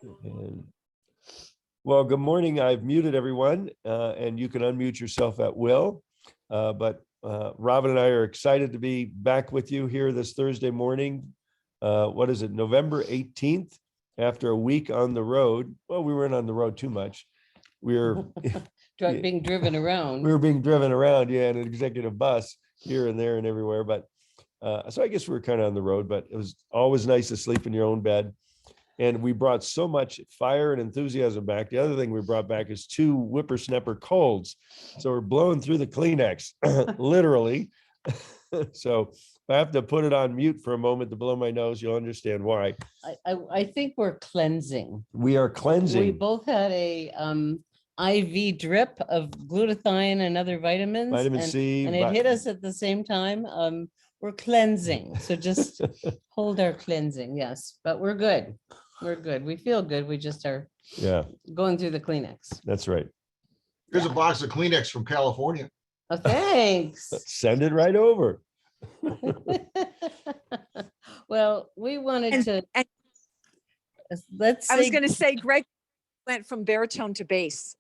And, well, good morning. I've muted everyone, and you can unmute yourself at will. But Robin and I are excited to be back with you here this Thursday morning. What is it, November 18th? After a week on the road. Well, we weren't on the road too much. We were being driven around. We were being driven around, yeah, in an executive bus here and there and everywhere. But so I guess we were kind of on the road, but it was always nice to sleep in your own bed. And we brought so much fire and enthusiasm back. The other thing we brought back is 2 whippersnapper colds. So we're blowing through the Kleenex, literally. So if I have to put it on mute for a moment to blow my nose, you'll understand why. I think we're cleansing. We are cleansing. We both had a IV drip of glutathione and other vitamins. Vitamin C. And it hit us at the same time. We're cleansing. So just hold our cleansing. Yes, but we're good. We're good. We feel good. We just are going through the Kleenex. That's right. Here's a box of Kleenex from California. Oh, thanks. Send it right over. Well, we wanted to. I was going to say, Greg went from baritone to bass.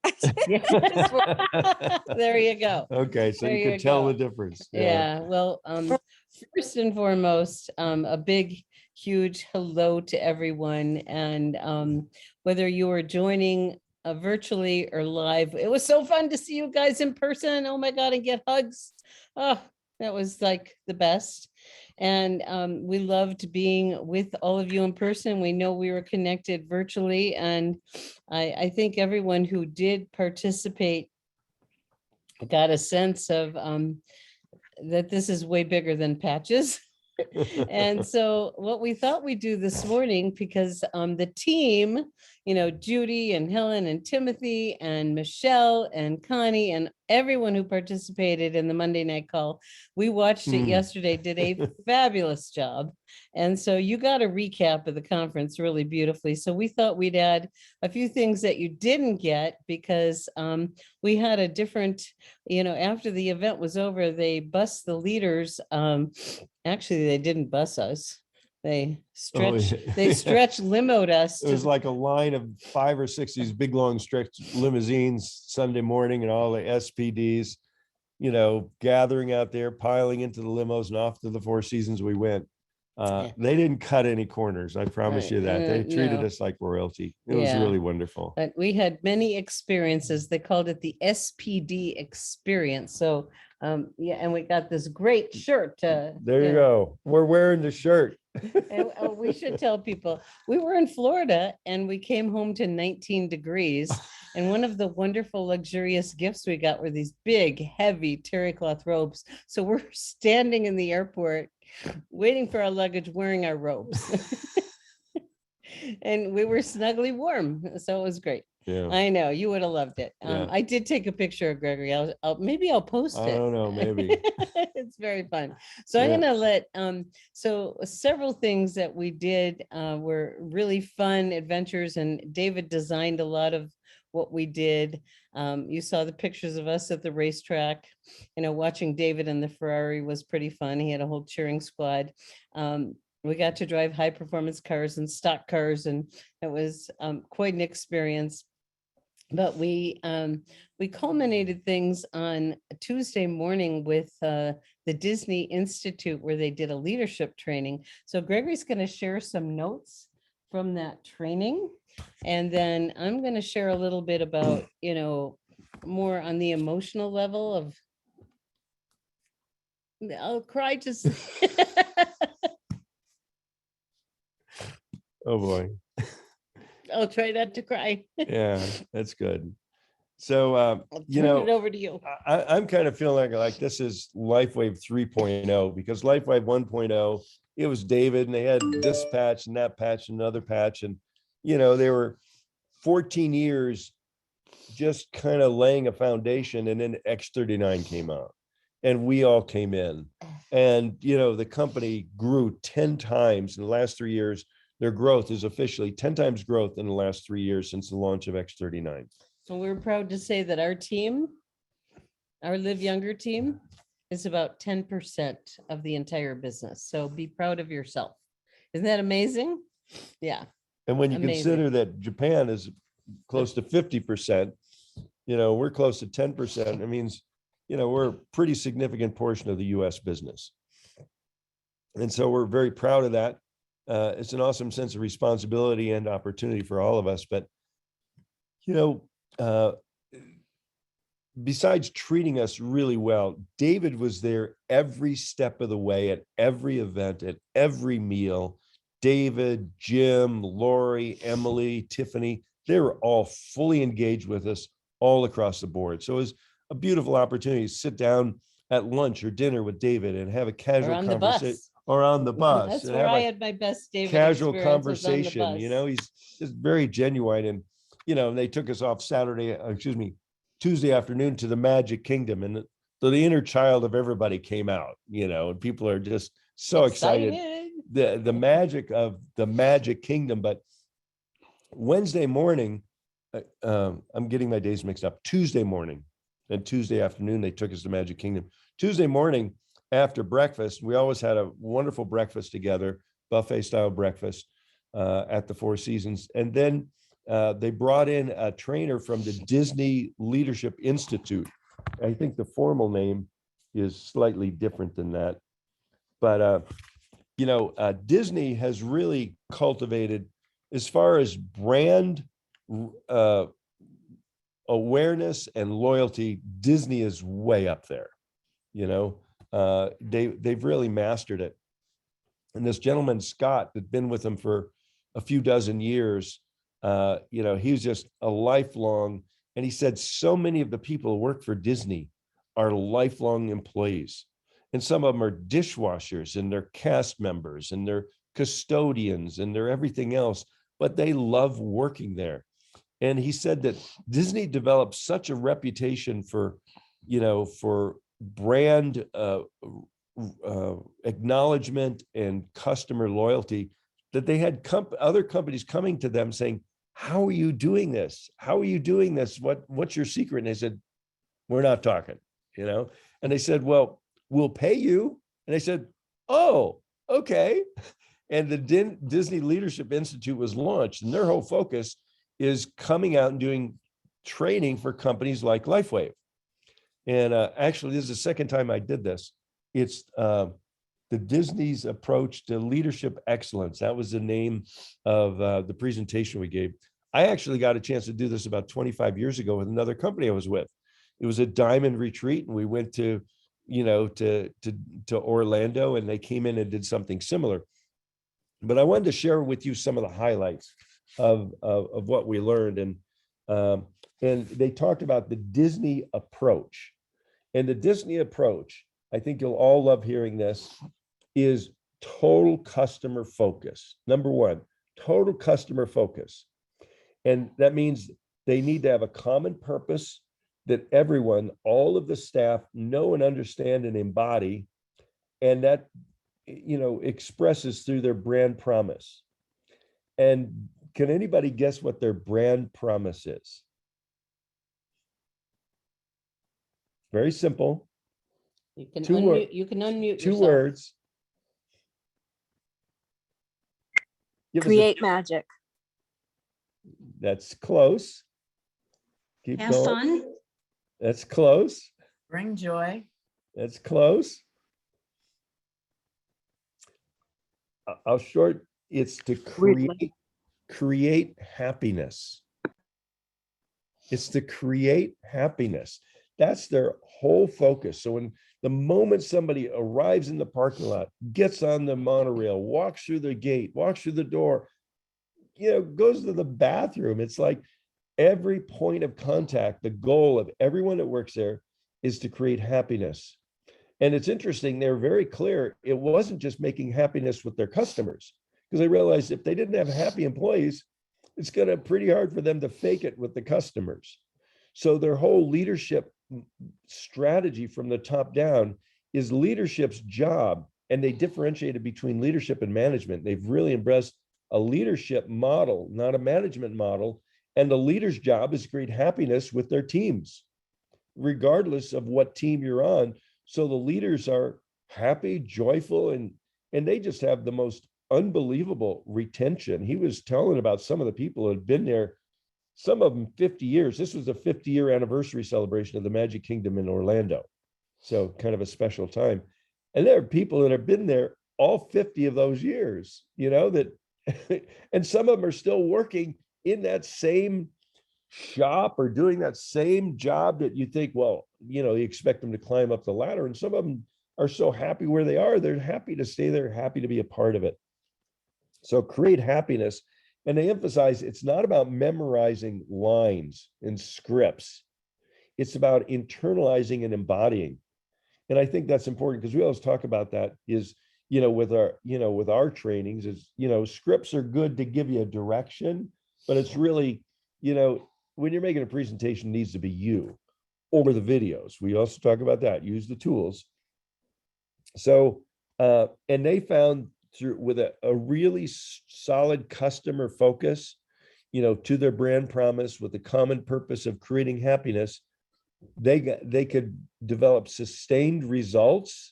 There you go. Okay, so There you can you tell go. the difference. Yeah, well, first and foremost, a big, huge hello to everyone. And whether you are joining virtually or live, it was so fun to see you guys in person. Oh my God, and get hugs. Oh, that was like the best. And we loved being with all of you in person. We know we were connected virtually. And I think everyone who did participate got a sense of that this is way bigger than patches. And so what we thought we'd do this morning, because the team, you know, Judy and Helen and Timothy and Michelle and Connie and everyone who participated in the Monday night call, we watched it yesterday, did a fabulous job. And so you got a recap of the conference really beautifully. So we thought we'd add a few things that you didn't get, because we had a different, you know, after the event was over, they bussed the leaders. Actually, they didn't bus us. They stretched limoed us. It was like a line of 5 or 6 these big long stretch limousines Sunday morning, and all the SPDs, you know, gathering out there, piling into the limos, and off to the Four Seasons we went. They didn't cut any corners. I promise you that. They treated us like royalty. It was really wonderful. But we had many experiences. They called it the SPD experience. So yeah, and we got this great shirt. There you go. We're wearing the shirt. And we should tell people we were in Florida and we came home to 19 degrees. And one of the wonderful, luxurious gifts we got were these big, heavy terry cloth robes. So we're standing in the airport waiting for our luggage, wearing our robes. And we were snugly warm. So it was great. Yeah. I know you would have loved it. Yeah. I did take a picture of Gregory. Maybe I'll post it. I don't know, maybe. It's very fun. So I'm gonna let so several things that we did were really fun adventures, and David designed a lot of what we did. You saw the pictures of us at the racetrack. You know, watching David in the Ferrari was pretty fun. He had a whole cheering squad. We got to drive high performance cars and stock cars, and it was quite an experience. But we culminated things on Tuesday morning with the Disney Institute, where they did a leadership training. So Gregory's going to share some notes from that training. And then I'm going to share a little bit about, you know, more on the emotional level of, I'll cry just. Oh boy. I'll try not to cry. Yeah, that's good. So, I'll you turn know, it over to you. I'm kind of feeling like this is LifeWave 3.0, because LifeWave 1.0, it was David, and they had this patch and that patch and another patch. And, you know, they were 14 years just kind of laying a foundation, and then X39 came out and we all came in, and, you know, the company grew 10 times in the last 3 years. Their growth is officially 10 times growth in the last 3 years since the launch of X39. So we're proud to say that our team, our Live Younger team, is about 10% of the entire business. So be proud of yourself. Isn't that amazing? Yeah. And when you Amazing. consider that Japan is close to 50%, we're close to 10%. It means, we're a pretty significant portion of the US business. And so we're very proud of that. It's an awesome sense of responsibility and opportunity for all of us. But, besides treating us really well, David was there every step of the way at every event, at every meal. David, Jim, Lori, Emily, Tiffany, they were all fully engaged with us all across the board. So it was a beautiful opportunity to sit down at lunch or dinner with David and have a casual conversation, or on the bus. That's and where have I a had my best David casual experience was on the conversation. bus. He's just very genuine. And, they took us off Tuesday afternoon to the Magic Kingdom. And the inner child of everybody came out, and people are just so excited. The magic of the Magic Kingdom. But Wednesday morning, I'm getting my days mixed up. Tuesday morning and Tuesday afternoon, they took us to Magic Kingdom. Tuesday morning after breakfast, we always had a wonderful breakfast together, buffet style breakfast at the Four Seasons. And then they brought in a trainer from the Disney Leadership Institute. I think the formal name is slightly different than that. But, Disney has really cultivated, as far as brand awareness and loyalty, Disney is way up there. They've really mastered it. And this gentleman, Scott, that's been with them for a few dozen years, he was just a lifelong, and he said so many of the people who work for Disney are lifelong employees. And some of them are dishwashers, and they're cast members, and they're custodians, and they're everything else, but they love working there. And he said that Disney developed such a reputation for brand acknowledgement and customer loyalty, that they had other companies coming to them saying, how are you doing this? How are you doing this? What's your secret? And they said, we're not talking, and they said, well, we'll pay you. And they said, oh, okay. And the Disney Leadership Institute was launched, and their whole focus is coming out and doing training for companies like LifeWave. And actually, this is the second time I did this. It's the Disney's approach to leadership excellence. That was the name of the presentation we gave. I actually got a chance to do this about 25 years ago with another company I was with. It was a diamond retreat, and we went to Orlando, and they came in and did something similar. But I wanted to share with you some of the highlights of what we learned. And they talked about the Disney approach. And the Disney approach, I think you'll all love hearing this, is total customer focus. Number one, total customer focus. And that means they need to have a common purpose that everyone, all of the staff, know and understand and embody, and that expresses through their brand promise. And can anybody guess what their brand promise is? Very simple. You can Two unmute two yourself. words. Create magic. That's close. Keep Have going. fun. That's close. Bring joy. That's close. I'll short. It's to create happiness. It's to create happiness. That's their whole focus. So when the moment somebody arrives in the parking lot, gets on the monorail, walks through the gate, walks through the door, goes to the bathroom, it's like every point of contact, the goal of everyone that works there is to create happiness. And it's interesting, they're very clear. It wasn't just making happiness with their customers, because they realized if they didn't have happy employees, it's going to be pretty hard for them to fake it with the customers. So their whole leadership strategy from the top down is leadership's job. And they differentiated between leadership and management. They've really embraced a leadership model, not a management model. And the leader's job is to create happiness with their teams, regardless of what team you're on. So the leaders are happy, joyful, and they just have the most unbelievable retention. He was telling about some of the people who had been there, some of them 50 years. This was a 50-year anniversary celebration of the Magic Kingdom in Orlando. So kind of a special time. And there are people that have been there all 50 of those years, that, and some of them are still working in that same shop or doing that same job that you think, well, you expect them to climb up the ladder. And some of them are so happy where they are. They're happy to stay there, happy to be a part of it. So create happiness. And they emphasize it's not about memorizing lines and scripts. It's about internalizing and embodying. And I think that's important because we always talk about that is, with our trainings is, scripts are good to give you a direction, but it's really, when you're making a presentation, it needs to be you or the videos. We also talk about that, use the tools. So, and they found with a really solid customer focus, to their brand promise with the common purpose of creating happiness, they could develop sustained results.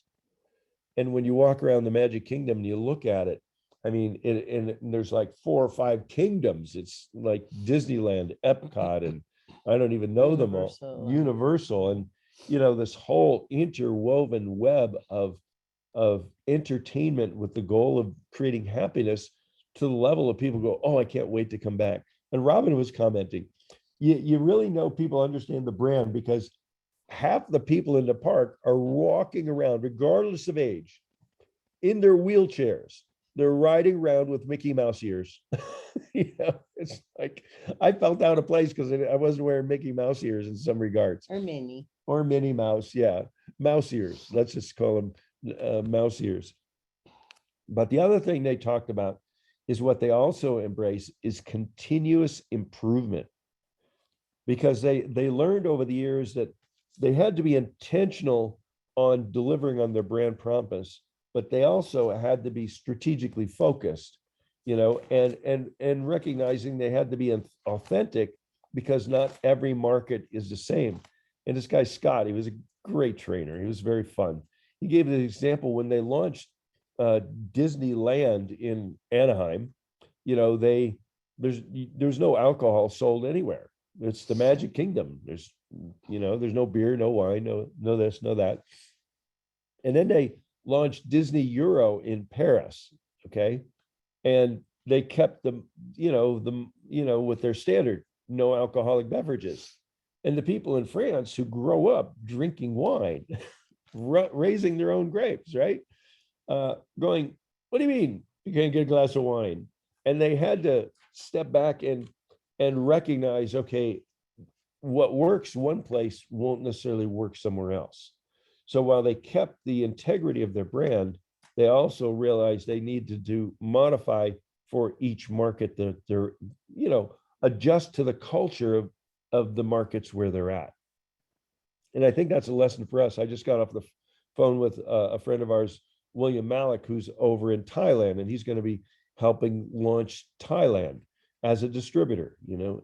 And when you walk around the Magic Kingdom and you look at it, I mean, and there's like 4 or 5 kingdoms. It's like Disneyland, Epcot, and I don't even know them all. Universal, and this whole interwoven web of entertainment with the goal of creating happiness to the level of people go, oh, I can't wait to come back. And Robin was commenting, you really know people understand the brand because half the people in the park are walking around, regardless of age, in their wheelchairs. They're riding around with Mickey Mouse ears. It's like I felt out of place because I wasn't wearing Mickey Mouse ears in some regards. Or Minnie Mouse, yeah. Mouse ears. Let's just call them mouse ears. But the other thing they talked about is what they also embrace is continuous improvement. Because they learned over the years that they had to be intentional on delivering on their brand promise, but they also had to be strategically focused, and recognizing they had to be authentic because not every market is the same. And this guy, Scott, he was a great trainer. He was very fun. He gave the example when they launched Disneyland in Anaheim, there's no alcohol sold anywhere. It's the Magic Kingdom. There's no beer, no wine, no this, no that. And then they launched Disney Euro in Paris. Okay. And they kept them, with their standard, no alcoholic beverages. And the people in France who grow up drinking wine, raising their own grapes, right? Going, what do you mean you can't get a glass of wine? And they had to step back and recognize, okay, what works one place won't necessarily work somewhere else. So while they kept the integrity of their brand, they also realized they need to modify for each market that they're, adjust to the culture of the markets where they're at. And I think that's a lesson for us. I just got off the phone with a friend of ours, William Malik, who's over in Thailand, and he's going to be helping launch Thailand as a distributor,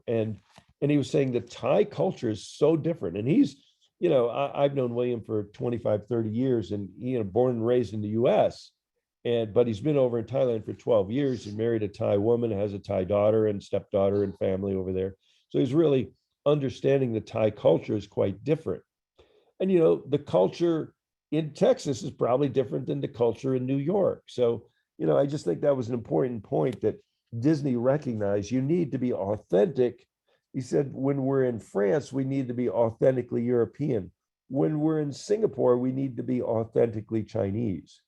and he was saying the Thai culture is so different. And he's, I've known William for 25, 30 years and, born and raised in the US. But he's been over in Thailand for 12 years. He married a Thai woman, has a Thai daughter and stepdaughter and family over there. So he's really understanding the Thai culture is quite different. And, the culture in Texas is probably different than the culture in New York. So, I just think that was an important point that Disney recognized. You need to be authentic. He said, when we're in France, we need to be authentically European. When we're in Singapore, we need to be authentically Chinese.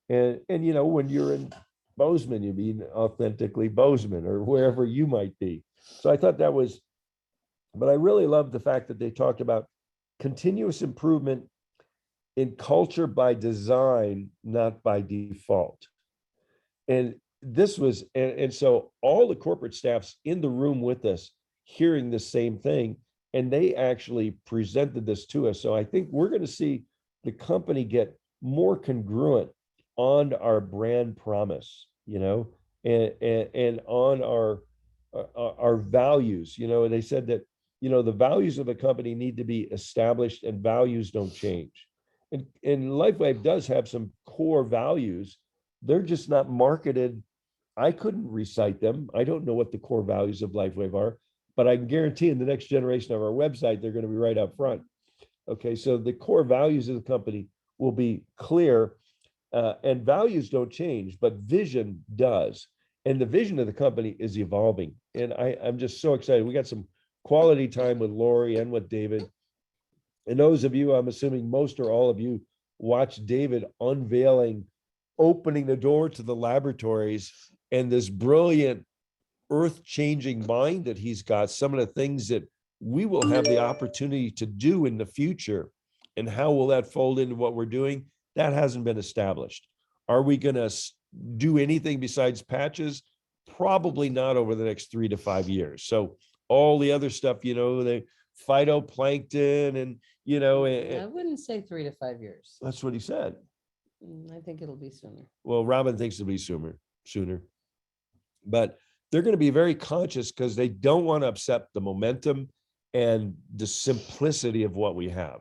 And when you're in Bozeman, you mean authentically Bozeman or wherever you might be. So I thought that was, but I really loved the fact that they talked about continuous improvement in culture by design, not by default. And this was, and so all the corporate staffs in the room with us hearing the same thing, and they actually presented this to us. So I think we're going to see the company get more congruent on our brand promise, and on our values. They said that, the values of the company need to be established and values don't change. And LifeWave does have some core values, they're just not marketed. I couldn't recite them. I don't know what the core values of LifeWave are, but I can guarantee in the next generation of our website, they're going to be right up front. Okay, so the core values of the company will be clear, and values don't change, but vision does. And the vision of the company is evolving. And I'm just so excited. We got some quality time with Lori and with David. And those of you, I'm assuming most or all of you, watched David unveiling, opening the door to the laboratories and this brilliant, earth-changing mind that he's got, some of the things that we will have the opportunity to do in the future. And how will that fold into what we're doing? That hasn't been established. Are we going to do anything besides patches? Probably not over the next 3 to 5 years. So all the other stuff, the phytoplankton and, I wouldn't say 3 to 5 years. that's what he said. I think it'll be sooner. Well, Robin thinks it'll be sooner. But they're going to be very conscious because they don't want to upset the momentum and the simplicity of what we have.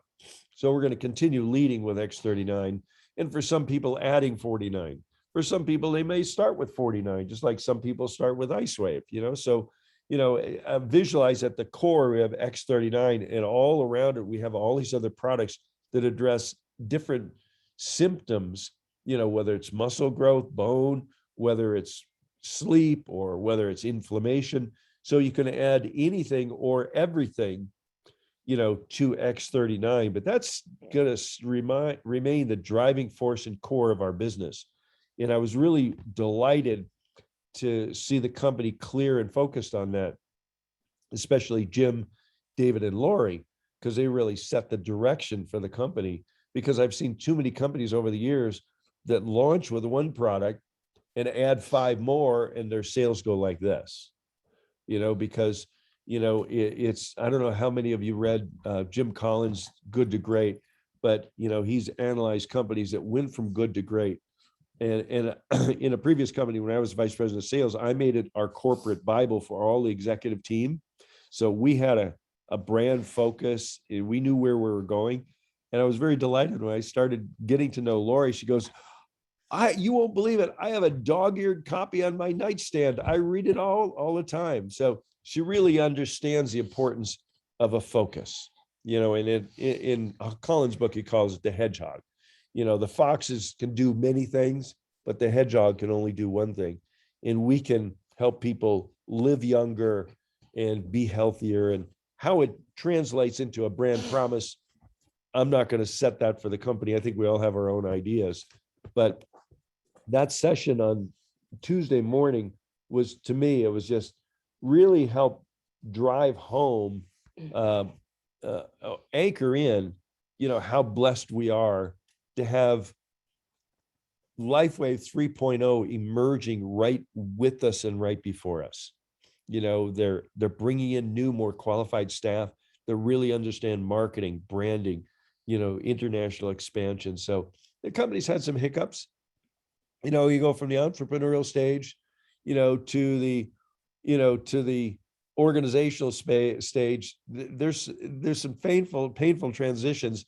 So we're going to continue leading with X39. And for some people, adding 49. For some people, they may start with 49, just like some people start with IceWave, So, visualize at the core, we have X39, and all around it, we have all these other products that address different symptoms, whether it's muscle growth, bone, whether it's sleep, or whether it's inflammation. So you can add anything or everything, to X39, but that's going to remain the driving force and core of our business. And I was really delighted to see the company clear and focused on that, especially Jim, David, and Lori, because they really set the direction for the company. Because I've seen too many companies over the years that launch with one product and add 5 more, and their sales go like this, because it's, I don't know how many of you read Jim Collins' Good to Great, but he's analyzed companies that went from good to great. And in a previous company, when I was vice president of sales, I made it our corporate Bible for all the executive team. So we had a brand focus, and we knew where we were going. And I was very delighted when I started getting to know Lori. She goes, you won't believe it. I have a dog-eared copy on my nightstand. I read it all the time. So she really understands the importance of a focus, and in Collins' book, he calls it the hedgehog. The foxes can do many things, but the hedgehog can only do one thing. And we can help people live younger and be healthier. And how it translates into a brand promise, I'm not going to set that for the company. I think we all have our own ideas. But that session on Tuesday morning was, to me, it was just really help drive home, anchor in, how blessed we are to have LifeWave 3.0 emerging right with us and right before us. They're bringing in new, more qualified staff that really understand marketing, branding, international expansion. So the company's had some hiccups. You go from the entrepreneurial stage, to the organizational stage. There's some painful transitions.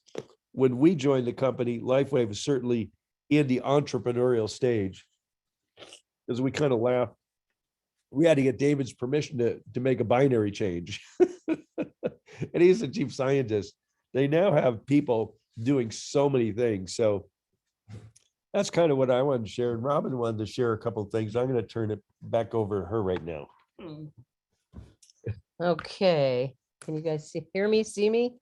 When we joined the company, LifeWave is certainly in the entrepreneurial stage, because we kind of laugh. We had to get David's permission to make a binary change. And he's the chief scientist. They now have people doing so many things. So that's kind of what I wanted to share. And Robin wanted to share a couple of things. I'm going to turn it back over to her right now. Okay. Can you guys hear me, see me?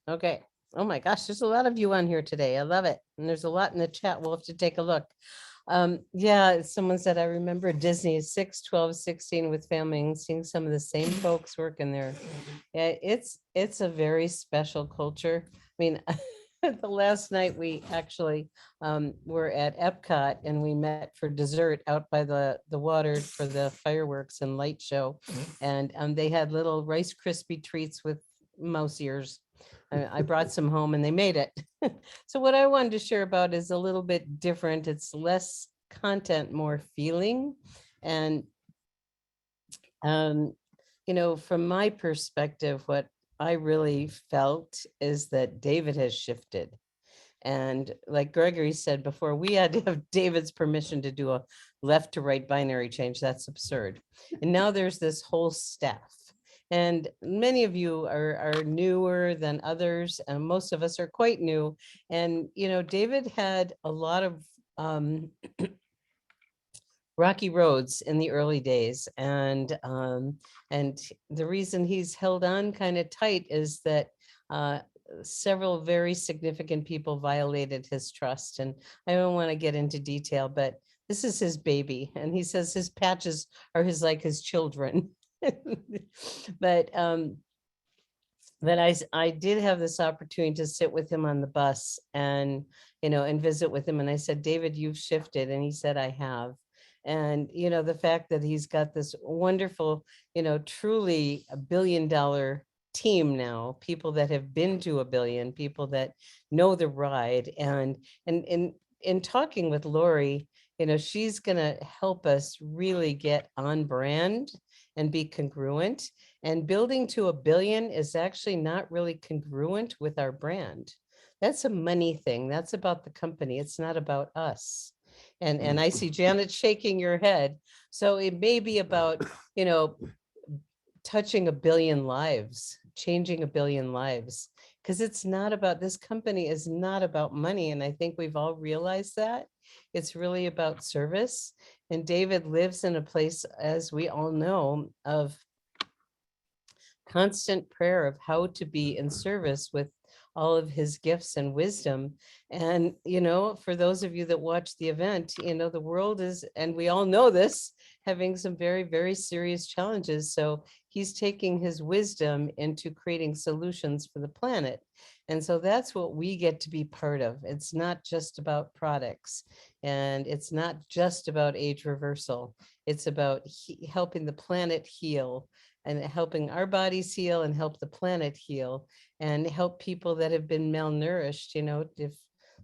Okay. Oh my gosh, there's a lot of you on here today. I love it. And there's a lot in the chat. We'll have to take a look. Yeah, someone said, I remember Disney 6, 12, 16 with family and seeing some of the same folks working there. Yeah, it's a very special culture. I mean, the last night we actually were at Epcot and we met for dessert out by the water for the fireworks and light show. And they had little Rice Krispie treats with mouse ears. I brought some home and they made it. So what I wanted to share about is a little bit different. It's less content, more feeling. And, from my perspective, what I really felt is that David has shifted. And like Gregory said before, we had to have David's permission to do a left to right binary change. That's absurd. And now there's this whole staff. And many of you are newer than others, and most of us are quite new. And, you know, David had a lot of rocky roads in the early days. And the reason he's held on kind of tight is that several very significant people violated his trust. And I don't want to get into detail, but this is his baby. And he says his patches are like his children. But I did have this opportunity to sit with him on the bus and, you know, and visit with him. And I said, David, you've shifted. And he said, I have. And, you know, the fact that he's got this wonderful, you know, truly $1 billion team now, people that have been to $1 billion, people that know the ride. And in talking with Lori, you know, she's going to help us really get on brand and be congruent. And building to $1 billion is actually not really congruent with our brand. That's a money thing. That's about the company. It's not about us. And I see Janet shaking your head. So it may be about, you know, touching 1 billion lives, changing 1 billion lives, because it's not about, this company is not about money. And I think we've all realized that. It's really about service. And David lives in a place, as we all know, of constant prayer of how to be in service with all of his gifts and wisdom. And, you know, for those of you that watch the event, you know, the world is, and we all know this, having some very, very serious challenges. So he's taking his wisdom into creating solutions for the planet. And so that's what we get to be part of. It's not just about products, and it's not just about age reversal. It's about helping the planet heal, and helping our bodies heal, and help the planet heal, and help people that have been malnourished. You know, if,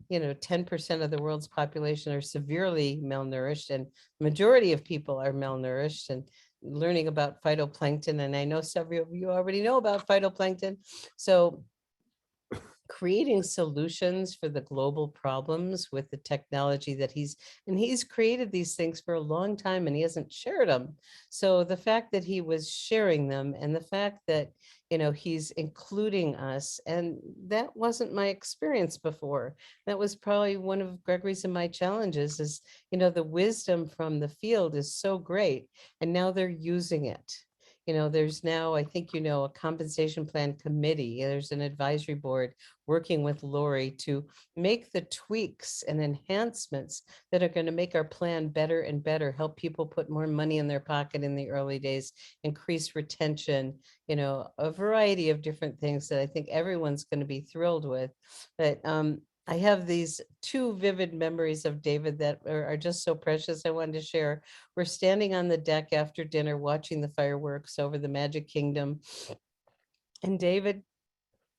you know, 10% of the world's population are severely malnourished, and majority of people are malnourished, and learning about phytoplankton. And I know several of you already know about phytoplankton. So creating solutions for the global problems with the technology that he's created these things for a long time, and he hasn't shared them. So the fact that he was sharing them, and the fact that, you know, he's including us, and that wasn't my experience before. That was probably one of Gregory's and my challenges is, you know, the wisdom from the field is so great, and now they're using it. You know, there's now, I think, you know, a compensation plan committee. There's an advisory board working with Lori to make the tweaks and enhancements that are going to make our plan better and better, help people put more money in their pocket in the early days, increase retention, you know, a variety of different things that I think everyone's going to be thrilled with. But I have these two vivid memories of David that are just so precious. I wanted to share. We're standing on the deck after dinner, watching the fireworks over the Magic Kingdom. And David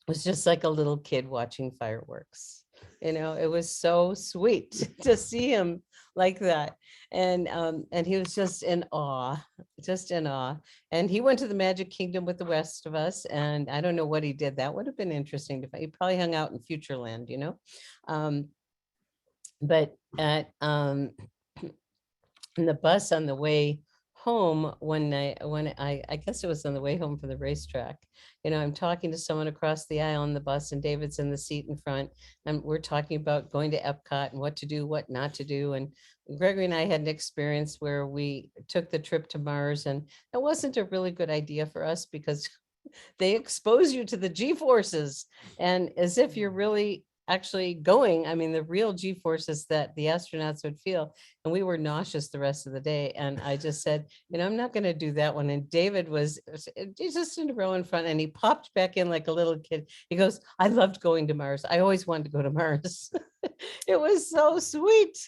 was just like a little kid watching fireworks. You know, it was so sweet to see him like that. And he was just in awe, just in awe. And he went to the Magic Kingdom with the rest of us. And I don't know what he did. That would have been interesting to find. He probably hung out in Futureland, you know. But at in the bus on the way home one night, when I guess it was on the way home from the racetrack, you know, I'm talking to someone across the aisle on the bus, and David's in the seat in front, and we're talking about going to Epcot and what to do, what not to do. And Gregory and I had an experience where we took the trip to Mars, and it wasn't a really good idea for us because they expose you to the G-forces, and as if you're really actually going, I mean, the real G-forces that the astronauts would feel. And we were nauseous the rest of the day. And I just said, you know, I'm not going to do that one. And David was just in the row in front, and he popped back in like a little kid. He goes, I loved going to Mars. I always wanted to go to Mars. It was so sweet.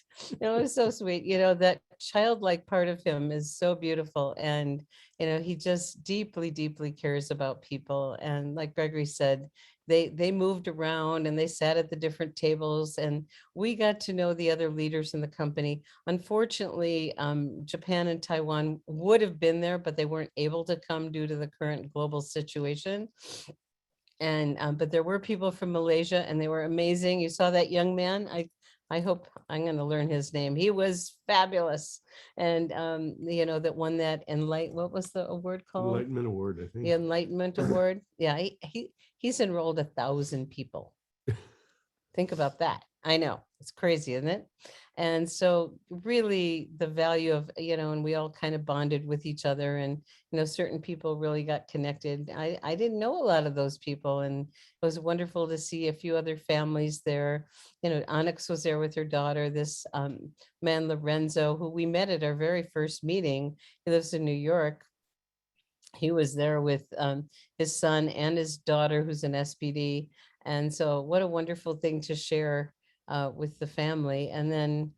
It was so sweet. You know, that childlike part of him is so beautiful. And, you know, he just deeply, deeply cares about people. And like Gregory said, they moved around and they sat at the different tables, and we got to know the other leaders in the company. Unfortunately, Japan and Taiwan would have been there, but they weren't able to come due to the current global situation. And but there were people from Malaysia, and they were amazing. You saw that young man. I hope I'm going to learn his name. He was fabulous, and you know, that won that what was the award called? Enlightenment Award, I think. The Enlightenment Award. Yeah, he's enrolled 1,000 people. Think about that. I know, it's crazy, isn't it? And so really the value of, you know, and we all kind of bonded with each other, and, you know, certain people really got connected. I didn't know a lot of those people, and it was wonderful to see a few other families there. You know, Onyx was there with her daughter, this man Lorenzo, who we met at our very first meeting. He lives in New York. He was there with his son and his daughter, who's an SPD. And so what a wonderful thing to share with the family. And then,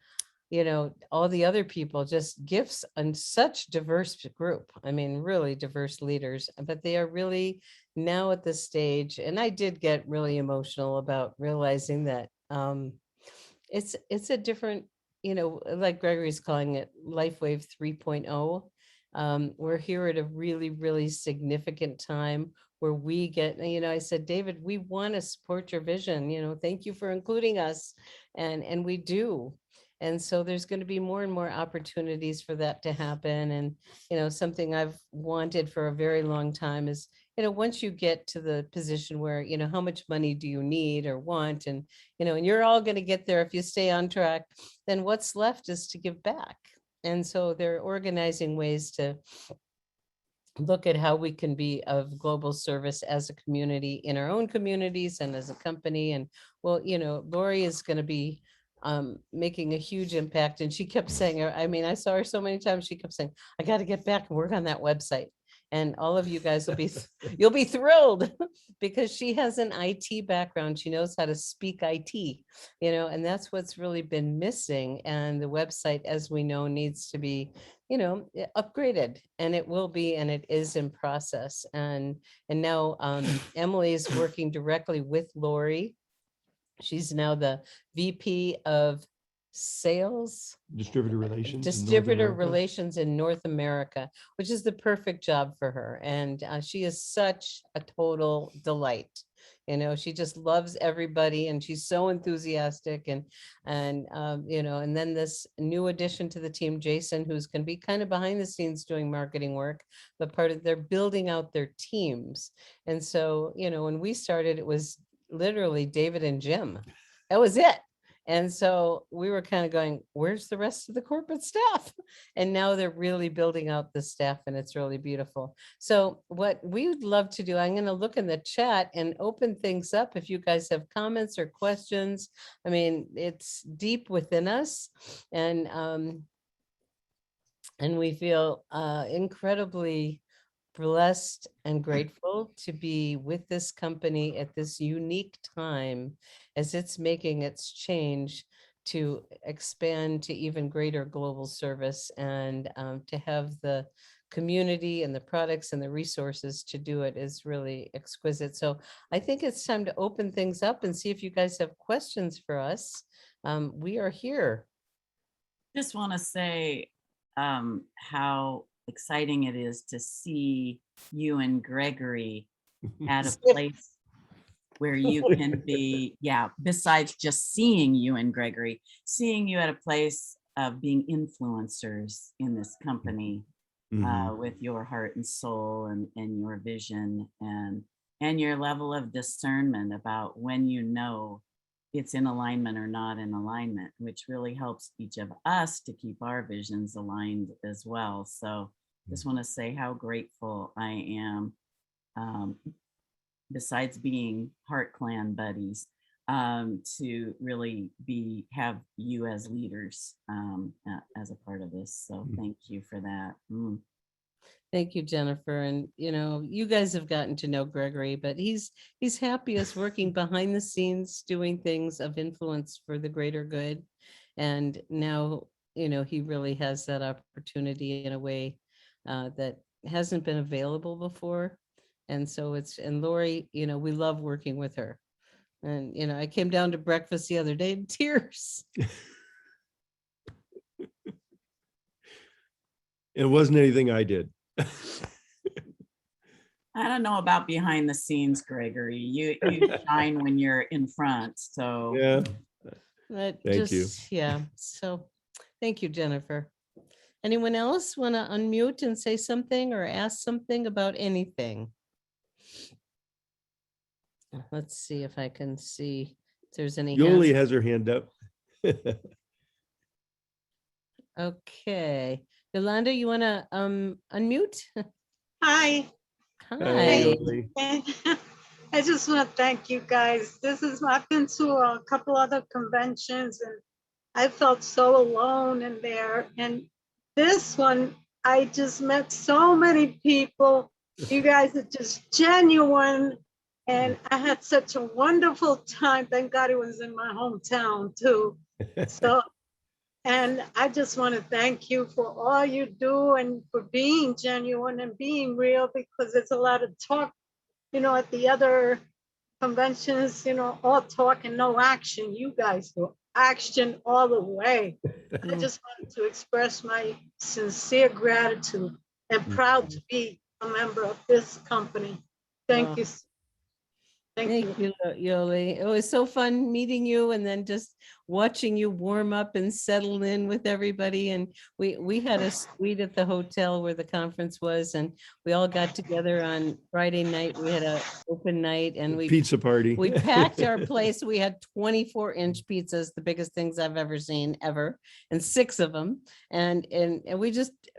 you know, all the other people, just gifts, and such diverse group. I mean, really diverse leaders, but they are really now at this stage. And I did get really emotional about realizing that it's a different, you know, like Gregory's calling it Life Wave 3.0. We're here at a really, really significant time where we get, you know, I said, David, we want to support your vision. You know, thank you for including us. And we do. And so there's going to be more and more opportunities for that to happen. And, you know, something I've wanted for a very long time is, you know, once you get to the position where, you know, how much money do you need or want? And, you know, and you're all going to get there if you stay on track, then what's left is to give back. And so they're organizing ways to look at how we can be of global service as a community in our own communities and as a company. And well, you know, Lori is going to be making a huge impact. And she kept saying, I mean, I saw her so many times, she kept saying, I got to get back and work on that website. And all of you guys will be, you'll be thrilled because she has an IT background. She knows how to speak IT, you know, and that's what's really been missing. And the website, as we know, needs to be, you know, upgraded, and it will be, and it is in process. And now Emily is working directly with Lori. She's now the VP of Sales, Distributor relations. in North Distributor America. Relations in North America, which is the perfect job for her. And she is such a total delight. You know, she just loves everybody, and she's so enthusiastic. And you know, and then this new addition to the team, Jason, who's going to be kind of behind the scenes doing marketing work, but part of, they're building out their teams. And so, you know, when we started, it was literally David and Jim. That was it. And so we were kind of going, where's the rest of the corporate staff? And now they're really building out the staff, and it's really beautiful. So what we would love to do, I'm going to look in the chat and open things up if you guys have comments or questions. I mean, it's deep within us, and we feel incredibly blessed and grateful to be with this company at this unique time as it's making its change to expand to even greater global service, and to have the community and the products and the resources to do it is really exquisite. So I think it's time to open things up and see if you guys have questions for us. We are here. Just want to say how exciting it is to see you and Gregory at a place where you can be, besides just seeing you and Gregory, seeing you at a place of being influencers in this company with your heart and soul and your vision and your level of discernment about when you know it's in alignment or not in alignment, which really helps each of us to keep our visions aligned as well. So just want to say how grateful I am, besides being Heart Clan buddies, to really have you as leaders as a part of this. So thank you for that. Thank you, Jennifer. And, you know, you guys have gotten to know Gregory, but he's happiest working behind the scenes, doing things of influence for the greater good. And now, you know, he really has that opportunity in a way that hasn't been available before. And so and Lori, you know, we love working with her. And, you know, I came down to breakfast the other day in tears. It wasn't anything I did. I don't know about behind the scenes, Gregory. You shine when you're in front. So Yeah, That thank you. Yeah, so thank you, Jennifer. Anyone else want to unmute and say something or ask something about anything? Let's see if I can see if there's any hands. Yoli has her hand up. Okay, Yolanda, you want to unmute? Hi. Hi, Hi. Yoli. And I just want to thank you guys. I've been to a couple other conventions and I felt so alone in there. And this one, I just met so many people. You guys are just genuine. And I had such a wonderful time. Thank God it was in my hometown too. So, and I just want to thank you for all you do and for being genuine and being real, because there's a lot of talk, at the other conventions, all talk and no action. You guys do action all the way. I just wanted to express my sincere gratitude and proud to be a member of this company. Thank you. Thank you, Yoli. It was so fun meeting you and then just watching you warm up and settle in with everybody. And we had a suite at the hotel where the conference was, and we all got together on Friday night. We had an open night and Pizza party. we packed our place. We had 24-inch pizzas, the biggest things I've ever seen ever, and 6 of them. And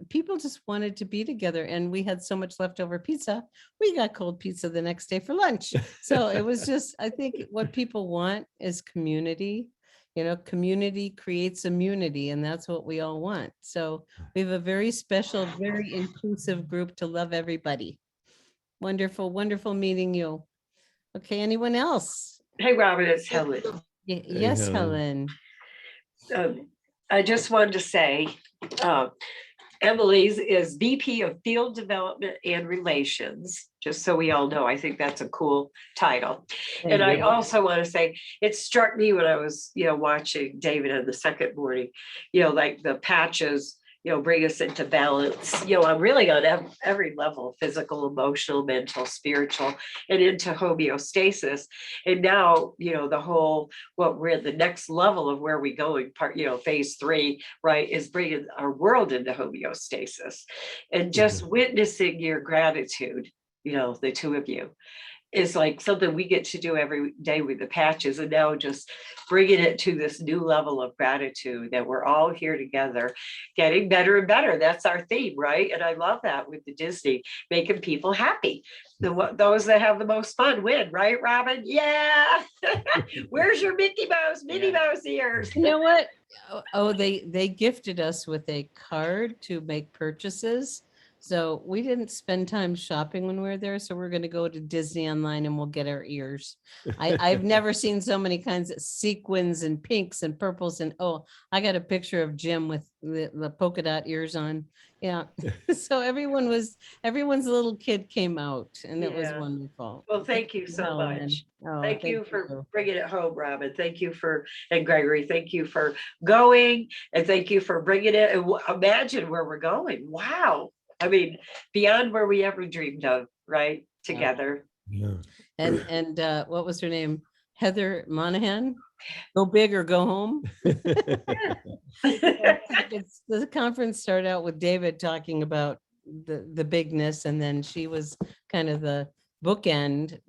people just wanted to be together, and we had so much leftover pizza. We got cold pizza the next day for lunch. So it was just, I think what people want is community. Community creates immunity, and that's what we all want. So we have a very special, very inclusive group to love everybody. Wonderful, wonderful meeting you. Okay, anyone else? Hey, Robin, it's Helen. Yes, Helen. I just wanted to say, Emily's is VP of Field Development and Relations, just so we all know. I think that's a cool title. And I also want to say, it struck me when I was, watching David on the second morning, like the patches, bring us into balance, I'm really on every level, physical, emotional, mental, spiritual, and into homeostasis. And now, the whole, what we're at the next level of where we going, phase 3, right, is bringing our world into homeostasis. And just witnessing your gratitude, the two of you, is like something we get to do every day with the patches, and now just bringing it to this new level of gratitude that we're all here together, getting better and better. That's our theme, right? And I love that with the Disney, making people happy. Those that have the most fun win, right, Robin? Yeah. Where's your Mickey Mouse, Minnie Mouse ears? You know what? Oh, they gifted us with a card to make purchases. So we didn't spend time shopping when we were there. So we're going to go to Disney online and we'll get our ears. I've never seen so many kinds of sequins and pinks and purples. And I got a picture of Jim with the polka dot ears on. Yeah. So everyone's little kid came out, and it was wonderful. Well, thank you so much. Oh, thank you for bringing it home, Robin. Thank you and Gregory, thank you for going, and thank you for bringing it. And imagine where we're going. Wow. I mean, beyond where we ever dreamed of, right? Together. Yeah. And what was her name? Heather Monahan. Go big or go home. The conference started out with David talking about the bigness, and then she was kind of the bookend,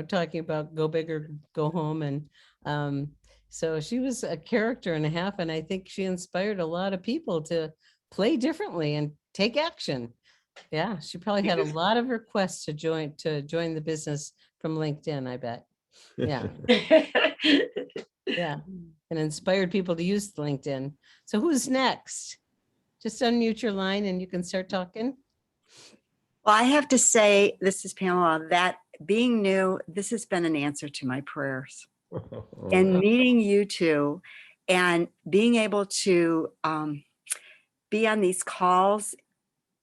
talking about go big or go home. And so she was a character and a half, and I think she inspired a lot of people to play differently and take action. Yeah, she probably had a lot of requests to join the business from LinkedIn, I bet. Yeah. Yeah. And inspired people to use LinkedIn. So who's next? Just unmute your line and you can start talking. Well, I have to say, this is Pamela, that being new, this has been an answer to my prayers. And meeting you two and being able to be on these calls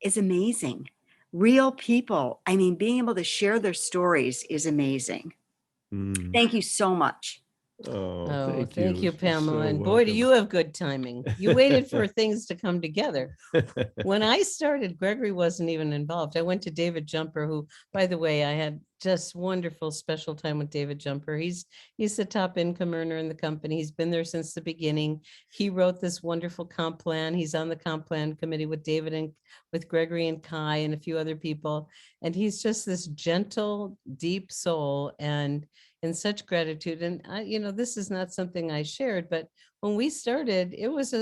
is amazing. Real people. I mean, being able to share their stories is amazing. Thank you so much. Oh, Oh, thank thank you, You're Pamela. so And boy, do welcome. you have good timing. You waited for things to come together. When I started, Gregory wasn't even involved. I went to David Jumper, who, by the way, I had just wonderful special time with David Jumper. He's the top income earner in the company. He's been there since the beginning. He wrote this wonderful comp plan. He's on the comp plan committee with David and with Gregory and Kai and a few other people. And he's just this gentle, deep soul and such gratitude. And I, this is not something I shared, but when we started, it was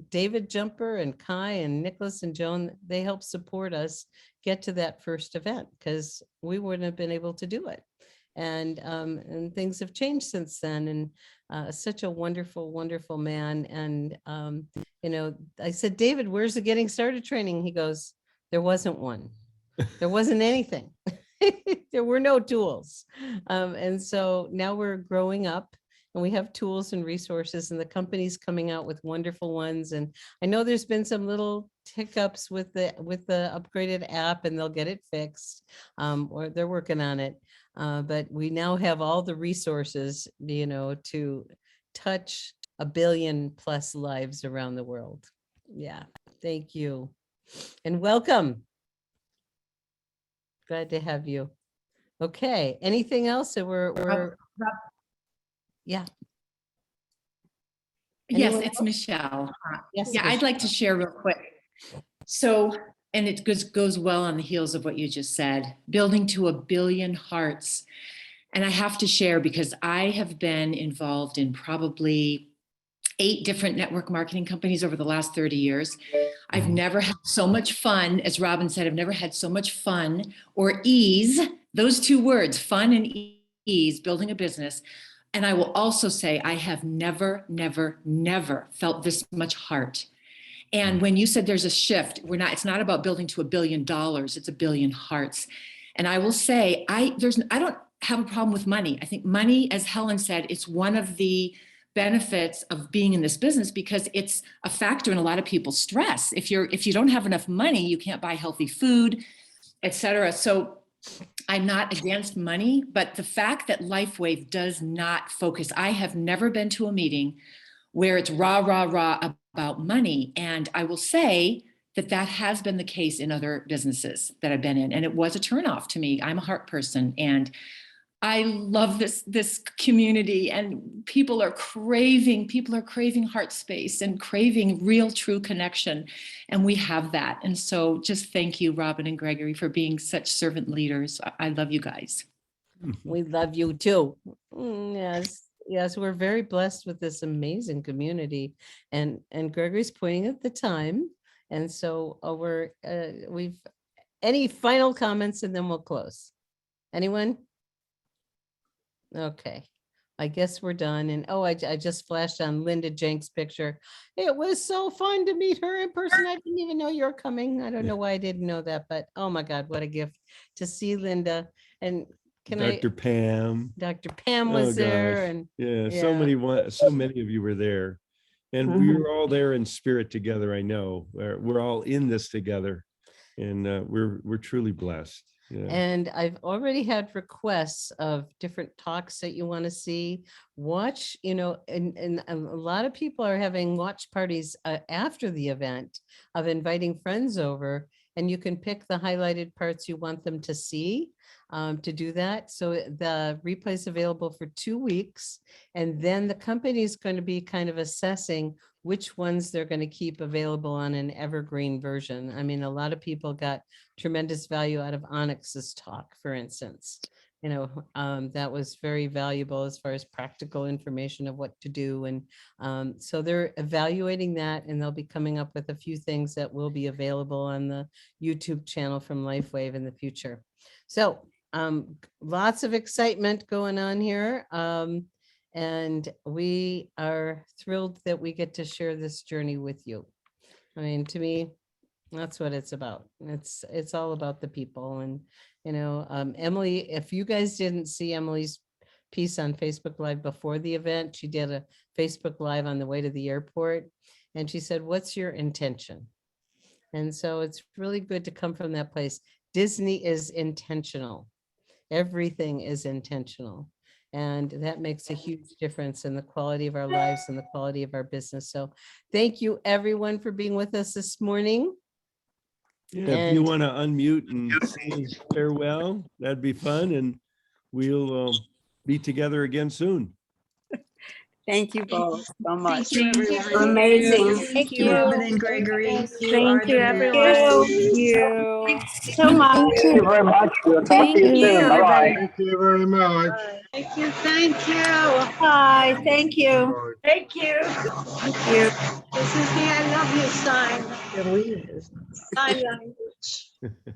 David Jumper and Kai and Nicholas and Joan, they helped support us get to that first event because we wouldn't have been able to do it. And things have changed since then. And such a wonderful, wonderful man. And, I said, David, where's the getting started training? He goes, there wasn't one. There wasn't anything. There were no tools. And so now we're growing up and we have tools and resources and the company's coming out with wonderful ones. And I know there's been some little hiccups with the upgraded app and they'll get it fixed, or they're working on it. But we now have all the resources, to touch 1 billion plus lives around the world. Yeah. Thank you. And welcome. Glad to have you. Okay, anything else that yeah. Yes, Anyone it's else? Michelle. Yes. Yeah, I'd like to share real quick. So, and it goes well on the heels of what you just said, building to 1 billion hearts. And I have to share because I have been involved in probably 8 different network marketing companies over the last 30 years. I've never had so much fun, as Robin said, I've never had so much fun or ease, those 2 words, fun and ease, building a business. And I will also say, I have never, never, never felt this much heart. And when you said there's a shift, it's not about building to $1 billion, it's 1 billion hearts. And I will say, I don't have a problem with money. I think money, as Helen said, it's one of the benefits of being in this business because it's a factor in a lot of people's stress. If you don't have enough money, you can't buy healthy food, et cetera. So I'm not against money, but the fact that LifeWave does not focus, I have never been to a meeting where it's rah, rah, rah about money. And I will say that has been the case in other businesses that I've been in. And it was a turnoff to me. I'm a heart person and I love this community, and people are craving heart space and craving real, true connection. And we have that. And so just thank you, Robin and Gregory, for being such servant leaders. I love you guys. We love you too. Yes, we're very blessed with this amazing community. And Gregory's pointing at the time. And so we've any final comments and then we'll close. Anyone? Okay, I guess we're done. And I just flashed on Linda Jenks' picture. It was so fun to meet her in person. I didn't even know you're coming. I don't know why I didn't know that, but oh my God, what a gift to see Linda. And Dr. Pam. Dr. Pam was there. And yeah, so many of you were there. And we were all there in spirit together. I know we're all in this together and we're truly blessed. Yeah. And I've already had requests of different talks that you want to see. Watch, and a lot of people are having watch parties after the event of inviting friends over, and you can pick the highlighted parts you want them to see to do that. So the replay is available for 2 weeks, and then the company is going to be kind of assessing which ones they're going to keep available on an evergreen version. I mean, a lot of people got tremendous value out of Onyx's talk, for instance. That was very valuable as far as practical information of what to do. And so they're evaluating that, and they'll be coming up with a few things that will be available on the YouTube channel from LifeWave in the future. So lots of excitement going on here. And we are thrilled that we get to share this journey with you. I mean, to me, that's what it's about. It's all about the people. And, Emily, if you guys didn't see Emily's piece on Facebook Live before the event, she did a Facebook Live on the way to the airport. And she said, what's your intention? And so it's really good to come from that place. Disney is intentional. Everything is intentional. And that makes a huge difference in the quality of our lives and the quality of our business. So thank you, everyone, for being with us this morning. Yeah, if you And- want to unmute and say farewell, that'd be fun. And we'll be together again soon. Thank you both so much. Thank you, everyone. Amazing. Thank you. Robin and Gregory. Thank you, everyone. Thank you. Thanks so much. Thank you very much. We'll talk Thank to you you. soon. Bye-bye. Thank you very much. Thank you, thank you. Bye. Thank you. Thank you. Thank you. This is the I love you sign. Sign language.